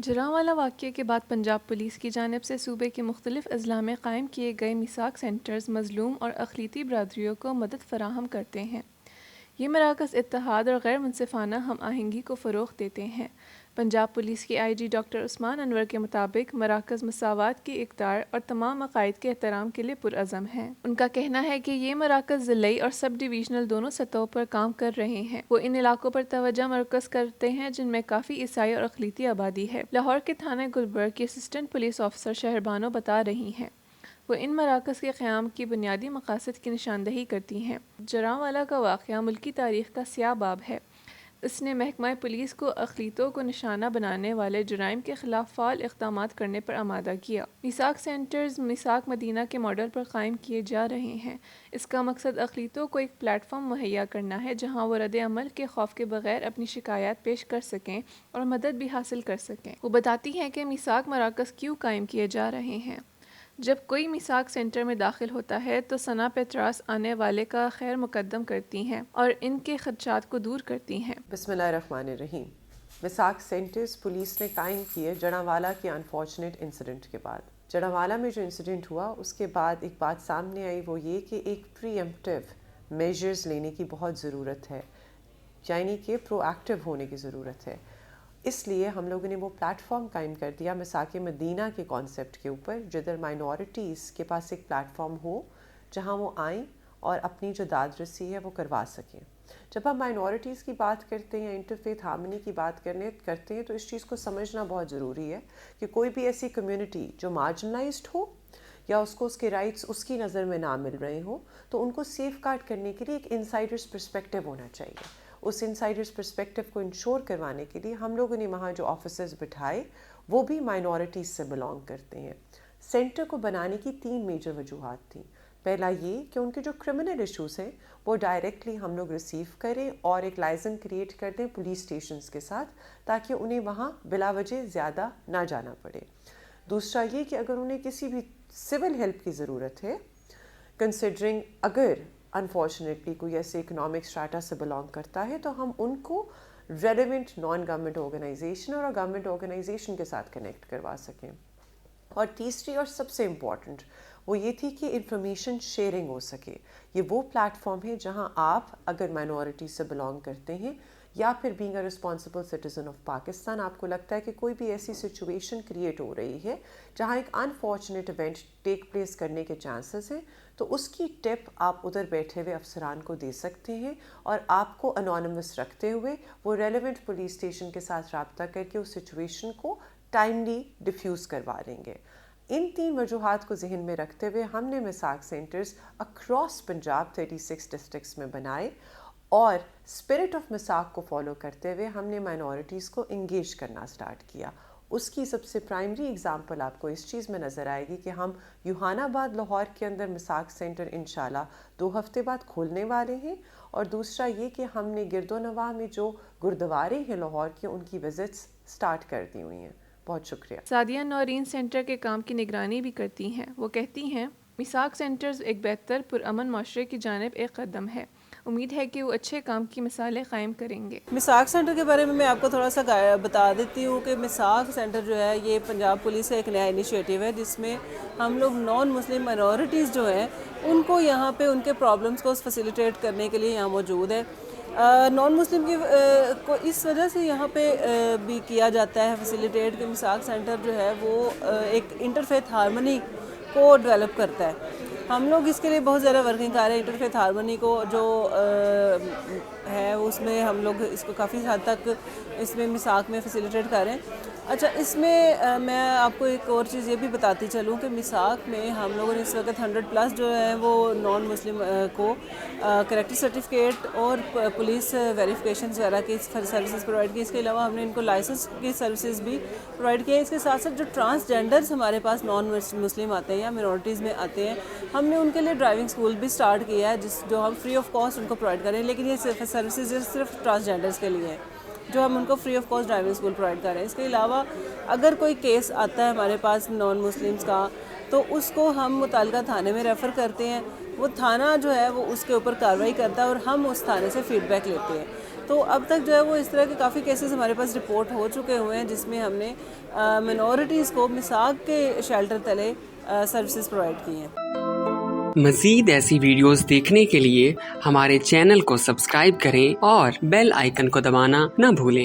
جرانوالا واقعے کے بعد پنجاب پولیس کی جانب سے صوبے کے مختلف اضلاع میں قائم کیے گئے میثاق سینٹرز مظلوم اور اقلیتی برادریوں کو مدد فراہم کرتے ہیں۔ یہ مراکز اتحاد اور غیر منصفانہ ہم آہنگی کو فروغ دیتے ہیں۔ پنجاب پولیس کے آئی جی ڈاکٹر عثمان انور کے مطابق مراکز مساوات کی اقدار اور تمام عقائد کے احترام کے لیے پرعزم ہیں۔ ان کا کہنا ہے کہ یہ مراکز ضلعی اور سب ڈویژنل دونوں سطحوں پر کام کر رہے ہیں۔ وہ ان علاقوں پر توجہ مرکوز کرتے ہیں جن میں کافی عیسائی اور اقلیتی آبادی ہے۔ لاہور کے تھانہ گلبرگ کی اسسٹنٹ پولیس آفیسر شہربانو بتا رہی ہیں، وہ ان مراکز کے قیام کی بنیادی مقاصد کی نشاندہی کرتی ہیں۔ جرانوالا کا واقعہ ملکی تاریخ کا سیاہ باب ہے۔ اس نے محکمہ پولیس کو اقلیتوں کو نشانہ بنانے والے جرائم کے خلاف فعال اقدامات کرنے پر آمادہ کیا۔ میثاق سینٹرز میثاق مدینہ کے ماڈل پر قائم کیے جا رہے ہیں۔ اس کا مقصد اقلیتوں کو ایک پلیٹ فارم مہیا کرنا ہے جہاں وہ رد عمل کے خوف کے بغیر اپنی شکایات پیش کر سکیں اور مدد بھی حاصل کر سکیں۔ وہ بتاتی ہیں کہ میثاق مراکز کیوں قائم کیے جا رہے ہیں۔ جب کوئی میثاق سینٹر میں داخل ہوتا ہے تو ثنا پیتراس آنے والے کا خیر مقدم کرتی ہیں اور ان کے خدشات کو دور کرتی ہیں۔ بسم اللہ الرحمن الرحیم۔ میثاق سینٹرز پولیس نے قائم کیے جرانوالا کے انفارچونیٹ انسیڈنٹ کے بعد۔ جرانوالا میں جو انسیڈنٹ ہوا اس کے بعد ایک بات سامنے آئی، وہ یہ کہ ایک پری ایمپٹیو میجرز لینے کی بہت ضرورت ہے، یعنی کہ پرو ایکٹیو ہونے کی ضرورت ہے۔ اس لیے ہم لوگوں نے وہ پلیٹ فارم قائم کر دیا میثاق مدینہ کے کانسیپٹ کے اوپر، جدھر مائنورٹیز کے پاس ایک پلیٹ فارم ہو جہاں وہ آئیں اور اپنی جو داد رسی ہے وہ کروا سکیں۔ جب ہم مائنورٹیز کی بات کرتے ہیں، انٹرفیتھ ہارمنی کی بات کرتے ہیں تو اس چیز کو سمجھنا بہت ضروری ہے کہ کوئی بھی ایسی کمیونٹی جو مارجنلائزڈ ہو یا اس کو اس کے رائٹس اس کی نظر میں نہ مل رہے ہوں تو ان کو سیف گارڈ کرنے کے لیے ایک انسائڈرز پرسپیکٹیو ہونا چاہیے۔ اس انسائڈرز پرسپیکٹیو کو انشور کروانے کے لیے ہم لوگوں نے وہاں جو آفیسرز بٹھائے وہ بھی مائنورٹیز سے بلانگ کرتے ہیں۔ سینٹر کو بنانے کی 3 میجر وجوہات تھیں۔ پہلا یہ کہ ان کے جو کرمنل ایشوز ہیں وہ ڈائریکٹلی ہم لوگ ریسیو کریں اور ایک لائزن کریٹ کر دیں پولیس اسٹیشنز کے ساتھ تاکہ انہیں وہاں بلا وجہ زیادہ نہ جانا پڑے۔ دوسرا یہ کہ اگر انہیں کسی بھی سول ہیلپ کی ضرورت ہے، کنسیڈرنگ اگر انفارچونیٹلی کوئی ایسے اکنامک اسٹریٹا سے بلانگ کرتا ہے تو ہم ان کو ریلیونٹ نان گورنمنٹ آرگنائزیشن اور گورنمنٹ آرگنائزیشن کے ساتھ کنیکٹ کروا سکیں۔ اور تیسری اور سب سے امپورٹنٹ وہ یہ تھی کہ انفارمیشن شیئرنگ ہو سکے۔ یہ وہ پلیٹ فارم ہے جہاں آپ اگر مائنورٹی سے بلانگ کرتے ہیں یا پھر being a responsible citizen of Pakistan آپ کو لگتا ہے کہ کوئی بھی ایسی سچویشن کریٹ ہو رہی ہے جہاں ایک انفارچونیٹ ایونٹ ٹیک پلیس کرنے کے چانسز ہیں، تو اس کی ٹپ آپ ادھر بیٹھے ہوئے افسران کو دے سکتے ہیں اور آپ کو انونیمس رکھتے ہوئے وہ ریلیونٹ پولیس اسٹیشن کے ساتھ رابطہ کر کے اس سچویشن کو ٹائملی ڈیفیوز کروا دیں گے۔ ان 3 وجوہات کو ذہن میں رکھتے ہوئے ہم نے میثاق سینٹرز اکراس پنجاب 36 ڈسٹرکٹس میں بنائے اور اسپرٹ آف میثاق کو فالو کرتے ہوئے ہم نے مائنورٹیز کو انگیج کرنا سٹارٹ کیا۔ اس کی سب سے پرائمری اگزامپل آپ کو اس چیز میں نظر آئے گی کہ ہم یوحان آباد لاہور کے اندر میثاق سینٹر انشاءاللہ 2 ہفتے بعد کھولنے والے ہیں، اور دوسرا یہ کہ ہم نے گرد و نواح میں جو گردوارے ہیں لاہور کے ان کی وزٹس سٹارٹ کر دی ہوئی ہیں۔ بہت شکریہ۔ سعدیہ نورین سینٹر کے کام کی نگرانی بھی کرتی ہیں۔ وہ کہتی ہیں، میثاق سینٹرز ایک بہتر پرامن معاشرے کی جانب ایک قدم ہے۔ امید ہے کہ وہ اچھے کام کی مثالیں قائم کریں گے۔ میثاق سینٹر کے بارے میں آپ کو تھوڑا سا بتا دیتی ہوں کہ میثاق سینٹر جو ہے یہ پنجاب پولیس کا ایک نیا انیشیٹو ہے جس میں ہم لوگ نان مسلم مائنورٹیز جو ہیں ان کو یہاں پہ ان کے پرابلمس کو فیسیلیٹیٹ کرنے کے لیے یہاں موجود ہے۔ نان مسلم کی کو اس وجہ سے یہاں پہ بھی کیا جاتا ہے فیسیلیٹیٹ کہ میثاق سینٹر جو ہے وہ ایک انٹرفیتھ ہارمنی کو ڈیولپ کرتا ہے۔ ہم لوگ اس کے لیے بہت زیادہ ورکنگ کر رہے ہیں۔ انٹرفیتھ ہارمنی کو جو ہے اس میں ہم لوگ اس کو کافی حد تک اس میں میثاق میں فیسیلیٹیٹ کر رہے ہیں۔ اچھا، اس میں میں آپ کو ایک اور چیز یہ بھی بتاتی چلوں کہ میثاق میں ہم لوگوں نے اس وقت 100+ جو ہے وہ نان مسلم کو کریکٹر سرٹیفکیٹ اور پولیس ویریفیکیشن وغیرہ کی سروسز پرووائڈ کی۔ اس کے علاوہ ہم نے ان کو لائسنس کی سروسز بھی پرووائڈ کی ہے۔ اس کے ساتھ ساتھ جو ٹرانسجینڈرز ہمارے پاس نان مسلم آتے ہیں یا مائنورٹیز میں آتے ہیں، ہم نے ان کے لیے ڈرائیونگ اسکول بھی سٹارٹ کیا ہے جو ہم فری آف کاسٹ ان کو پرووائڈ کر رہے ہیں، لیکن یہ سروسز صرف ٹرانسجینڈرز کے لیے ہیں جو ہم ان کو free of cost driving school provide کر رہے ہیں۔ اس کے علاوہ اگر کوئی کیس آتا ہے ہمارے پاس نان مسلمس کا تو اس کو ہم متعلقہ تھانے میں ریفر کرتے ہیں، وہ تھانہ جو ہے وہ اس کے اوپر کارروائی کرتا ہے اور ہم اس تھانے سے فیڈ بیک لیتے ہیں۔ تو اب تک جو ہے وہ اس طرح کے کافی کیسز ہمارے پاس رپورٹ ہو چکے ہوئے ہیں جس میں ہم نے منورٹیز کو مساق کے شیلٹر تلے سروسز پرووائڈ کی ہیں۔ مزید ایسی ویڈیوز دیکھنے کے لیے ہمارے چینل کو سبسکرائب کریں اور بیل آئیکن کو دبانا نہ بھولیں۔